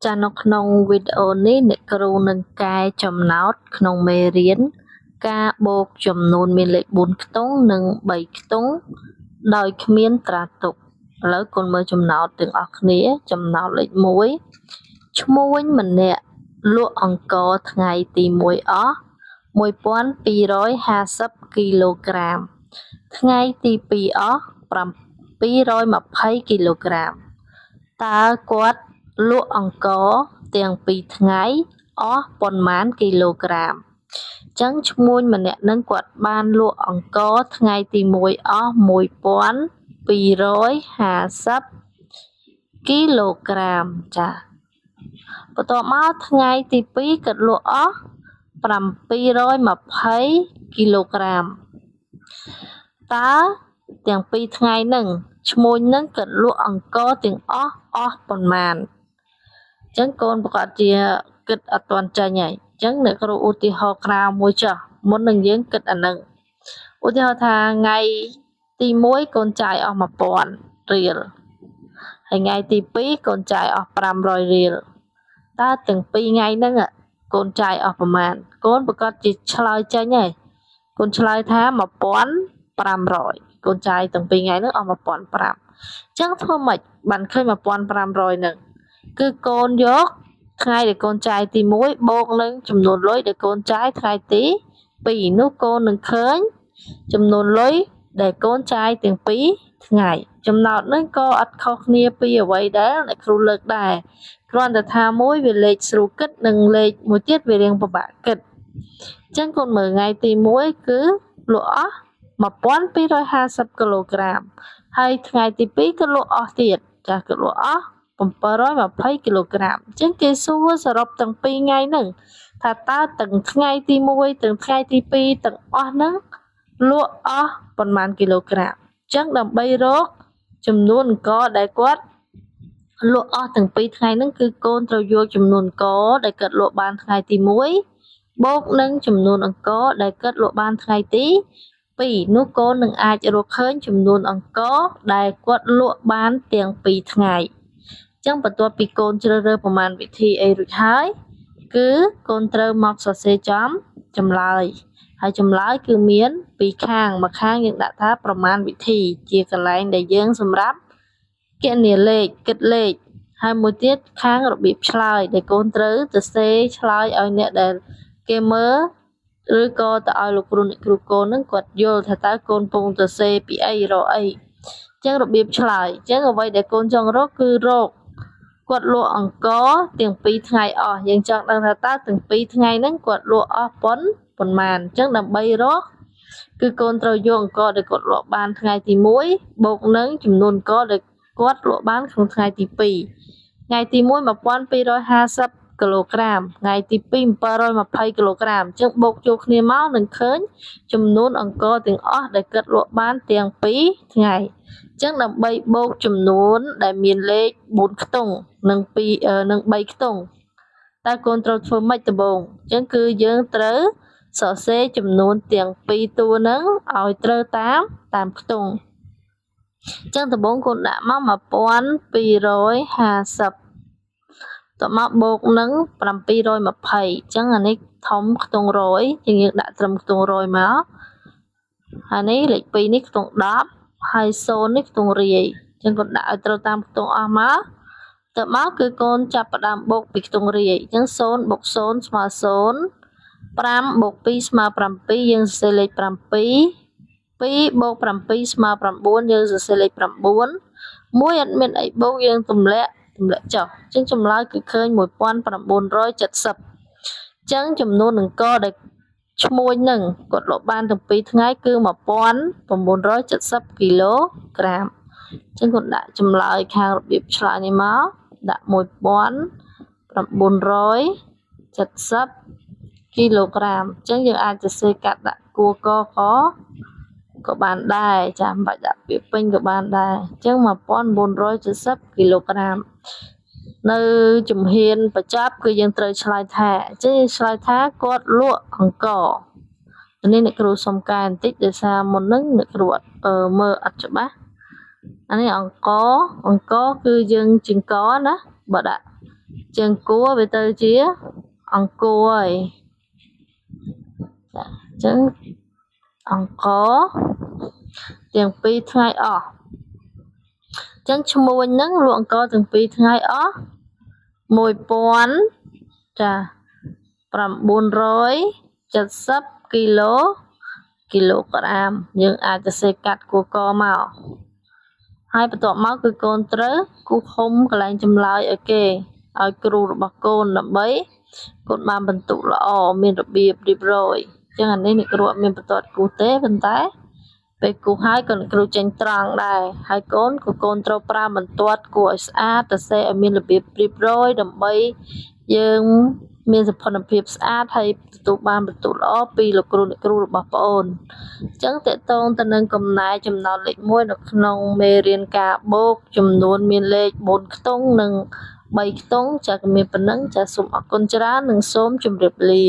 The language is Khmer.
ចានៅក្នុងវីដេអូនេះអ្នកគ្រូនឹងកែចំណោទក្នុងមេរៀនការបូកចំនួនមានលេខ4ខ្ទង់និង3ខ្ទង់ដោយគ្មានត្រាទុកឥឡូវកូនមើលចំណោទទាំងអស់គ្នាចំណោទលេខ1ឈ្មួញម្នាក់លក់អង្ករថ្ងៃទី1អស់1250គីឡូក្រាមថ្ងៃទី2អស់720គីឡូក្រាមតើគាត់លក់អង្ករទាំង2ថ្ងៃអស់ប៉ុន្មានគីឡូក្រាមអញ្ចឹងឈ្មួញម្នាក់នឹងគាត់បានលក់អង្ករថ្ងៃទី1អស់1250គីឡូក្រាមចាបន្ទាប់មកថ្ងៃទី2គាត់លក់អស់720គីឡូក្រាមតើទាំង2ថ្ងៃហ្នឹងឈ្មួញនឹងគាត់លក់អង្ករទាំងអស់ប៉ុន្មានអញ្ចឹងកូនប្រកាសជាគិតអត់ទាន់ចាញ់ហើយអញ្ចឹងអ្នកគ្រូឧទាហរណ៍ក្រៅមួយចុះមុននឹងយើងគិតអានឹងឧទាហរណ៍ថាថ្ងៃទី1កូនចាយអស់1000រៀលហើយថ្ងៃទី2កូនចាយអស់500រៀលតើទាំង2ថ្ងៃហ្នឹងកូនចាយអស់ប្រមាណកូនប្រកាសជាឆ្លើយចេញហើយកូនឆ្លើយថា1500កូនចាយទាំង2ថ្ងៃហ្នឹងអស់1500អញ្ចឹងធ្វើម៉េចបានឃើញ1500ហ្នឹងគឺកូនយកថ្ងៃដែលកូនចាយទី1បូកនឹងចំនួនលុយដែលកូនចាយថ្ងៃទី2នោះកូននឹងឃើញចំនួនលុយដែលកូនចាយទាំង2ថ្ងៃចំណោទនឹងក៏អត់ខុសគ្នាពីអ្វីដែលអ្នកគ្រូលើកដែរគ្រាន់តែថាមួយវាលេខស្រួលគិតនិងលេខមួយទៀតវារៀងពិបាកគិតអញ្ចឹងកូនមើលថ្ងៃទី1គឺលក់អស់1250គីឡូក្រាមហើយថ្ងៃទី2ក៏លក់អស់ទៀតចាស់ក៏លក់អស់720គីឡូក្រាមអញ្ចឹងគេសួរសរុបទាំង2ថ្ងៃហ្នឹងថាតើទាំងថ្ងៃទី1ទាំងថ្ងៃទី2ទាំងអស់ហ្នឹងលក់អស់ប៉ុន្មានគីឡូក្រាមអញ្ចឹងដើម្បីរកចំនួនអង្ករដែលគាត់លក់អស់ទាំង2ថ្ងៃហ្នឹងគឺកូនត្រូវយកចំនួនអង្ករដែលគាត់លក់បានថ្ងៃទី1បូកនឹងចំនួនអង្ករដែលគាត់លក់បានថ្ងៃទី2នោះកូននឹងអាចរកឃើញចំនួនអង្ករដែលគាត់លក់បានទាំង2ថ្ងៃអញ្ចឹងបន្ទាប់ពីកូនជ្រើសរើសប្រមាណវិធីអីរួចហើយគឺកូនត្រូវមកសរសេរចំចម្លើយហើយចម្លើយគឺមានពីរខាងមួយខាងយើងដាក់ថាប្រមាណវិធីជាកន្លែងដែលយើងសម្រាប់គណនាលេខគិតលេខហើយមួយទៀតខាងរបៀបឆ្លើយដែលកូនត្រូវទៅសេឆ្លើយឲ្យអ្នកដែលគេមើលឬក៏ទៅឲ្យលោកគ្រូអ្នកគ្រូកូននឹងគាត់យល់ថាតើកូនពងទៅសេពីអីរកអីអញ្ចឹងរបៀបឆ្លើយអញ្ចឹងអ្វីដែលកូនចង់រកគឺរកគាត់លក់អង្ករទាំង2ថ្ងៃអស់យើងចង់ដឹងថាតើទាំង2ថ្ងៃហ្នឹងគាត់លក់អស់ប៉ុន្មានអញ្ចឹងដើម្បីរកគឺកូនត្រូវយកអង្ករដែលគាត់លក់បានថ្ងៃទី1បូកនឹងចំនួនអង្ករដែលគាត់លក់បានក្នុងថ្ងៃទី2ថ្ងៃទី1 1250គីឡូក្រាមថ្ងៃទី2 720គីឡូក្រាមអញ្ចឹងបូកចូលគ្នាមកនឹងឃើញចំនួនអង្ករទាំងអស់ដែលគាត់លក់បានទាំង2ថ្ងៃអញ្ចឹងដើម្បីបូកចំនួនដែលមានលេខ4ខ្ទង់និង3ខ្ទង់តើកូនត្រូវធ្វើម៉េចដំបូងអញ្ចឹងគឺយើងត្រូវសរសេរចំនួនទាំង2តួហ្នឹងឲ្យត្រូវតាមខ្ទង់អញ្ចឹងដំបូងកូនដាក់មក1250តមកបូកនឹង720អញ្ចឹងអានេះធំខ្ទង់100យើងដាក់ត្រឹមខ្ទង់100មកហើយនេះលេខ2នេះខ្ទង់10ហើយ0នេះខ្ទង់រាយអញ្ចឹងកូនដាក់ឲ្យត្រូវតាមខ្ទង់អស់មកទៅមកគឺកូនចាប់ផ្ដើមបូកពីខ្ទង់រាយអញ្ចឹង0បូក0ស្មើ0 5បូក2ស្មើ7យើងសរសេរលេខ7 2បូក7ស្មើ9យើងសរសេរលេខ9 1អត់មានអីបូកយើងទម្លាក់ចុះអញ្ចឹងចម្លើយគឺឃើញ1970អញ្ចឹងចំនួនអង្ករដែលឈ្មួញនឹងគាត់លក់បានទាំង2ថ្ងៃគឺ1970គីឡូក្រាមអញ្ចឹងគាត់ដាក់ចម្លើយខាងរបៀបឆ្លើយនេះមកដាក់1970គីឡូក្រាមអញ្ចឹងយើងអាចសរសេរកាត់ដាក់គួរកក៏បានដែរចាមិនបាច់ដាក់ពាក្យពេញក៏បានដែរអញ្ចឹង1970គីឡូក្រាមនៅជំហានបញ្ចប់គឺយើងត្រូវឆ្លើយថាអញ្ចឹងយើងឆ្លើយថាគាត់លក់អង្ករនេះអ្នកគ្រូសុំកែបន្តិចដោយសារមុនហ្នឹងអ្នកគ្រូអត់មើលអត់ច្បាស់អានេះអង្ករគឺយើងជាងកណាបើដាក់ ជើងគួរវាទៅជាអង្គរហើយចាអញ្ចឹងអង្គរទាំងពីរថ្ងៃអស់អញ្ចឹងឈ្មួញហ្នឹងលក់អង្គរទាំងពីរថ្ងៃអស់1000ចា970គីឡូក្រាមយើងអាចទៅសេកាត់គួរកមកហើយបន្ទាប់មកគឺកូនត្រូវគូសឃុំកន្លែងចម្លើយឲ្យគេឲ្យគ្រូរបស់កូនដើម្បីកូនបានបន្ទុកល្អមានរបៀបរៀបរយអញ្ចឹងអានេះអ្នកគ្រូអត់មានបន្ទាត់គូសទេប៉ុន្តែពេលគូសហើយក៏អ្នកគ្រូចេញត្រង់ដែរហើយកូនក៏កូនត្រូវប្រើបន្ទាត់គួរឲ្យស្អាតទៅសេឲ្យមានរបៀបរៀបរយដើម្បីយើងមានសោភ័ណភាពស្អាតហើយទទួលបានបន្ទុកល្អពីលោកគ្រូអ្នកគ្រូរបស់ប្អូនអញ្ចឹងតកតងទៅនឹងកំណែចំណោទលេខ1នៅក្នុងមេរៀនការបូកចំនួនមានលេខ4ខ្ទង់និង3ខ្ទង់ចា៎ក៏មានប៉ុណ្ណឹងចា៎សូមអរគុណច្រើននិងសូមជម្រាបលា